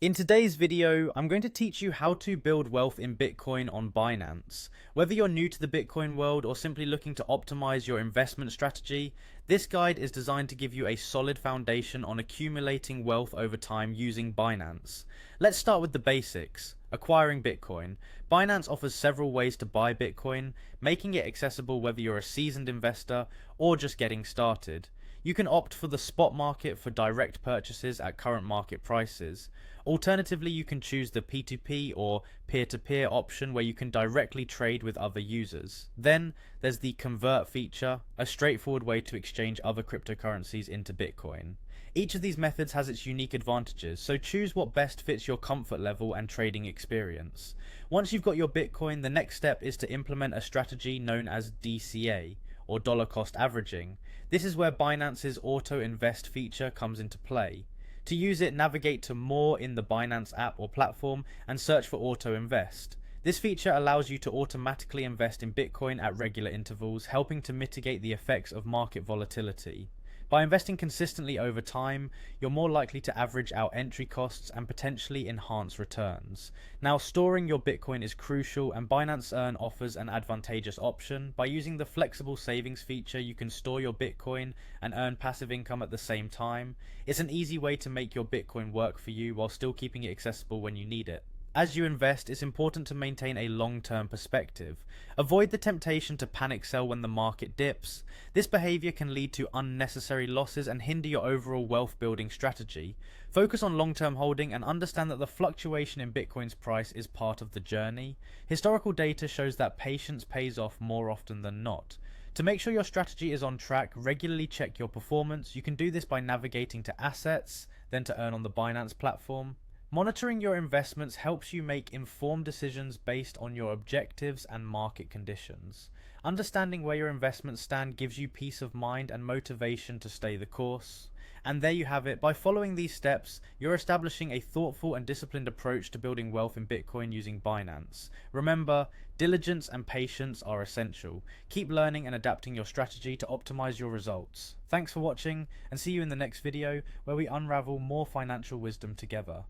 In today's video, I'm going to teach you how to build wealth in Bitcoin on Binance. Whether you're new to the Bitcoin world or simply looking to optimize your investment strategy, this guide is designed to give you a solid foundation on accumulating wealth over time using Binance. Let's start with the basics. Acquiring Bitcoin. Binance offers several ways to buy Bitcoin, making it accessible whether you're a seasoned investor or just getting started. You can opt for the spot market for direct purchases at current market prices. Alternatively, you can choose the P2P or peer-to-peer option where you can directly trade with other users. Then there's the convert feature, a straightforward way to exchange other cryptocurrencies into Bitcoin. Each of these methods has its unique advantages, so choose what best fits your comfort level and trading experience. Once you've got your Bitcoin, the next step is to implement a strategy known as DCA, or dollar cost averaging. This is where Binance's auto invest feature comes into play. To use it, navigate to more in the Binance app or platform and search for auto invest. This feature allows you to automatically invest in Bitcoin at regular intervals, helping to mitigate the effects of market volatility. By investing consistently over time, you're more likely to average out entry costs and potentially enhance returns. Now, storing your Bitcoin is crucial, and Binance Earn offers an advantageous option. By using the flexible savings feature, you can store your Bitcoin and earn passive income at the same time. It's an easy way to make your Bitcoin work for you while still keeping it accessible when you need it. As you invest, it's important to maintain a long-term perspective. Avoid the temptation to panic sell when the market dips. This behavior can lead to unnecessary losses and hinder your overall wealth building strategy. Focus on long-term holding and understand that the fluctuation in Bitcoin's price is part of the journey. Historical data shows that patience pays off more often than not. To make sure your strategy is on track, regularly check your performance. You can do this by navigating to assets, then to earn on the Binance platform. Monitoring your investments helps you make informed decisions based on your objectives and market conditions. Understanding where your investments stand gives you peace of mind and motivation to stay the course. And there you have it. By following these steps, you're establishing a thoughtful and disciplined approach to building wealth in Bitcoin using Binance. Remember, diligence and patience are essential. Keep learning and adapting your strategy to optimize your results. Thanks for watching, and see you in the next video where we unravel more financial wisdom together.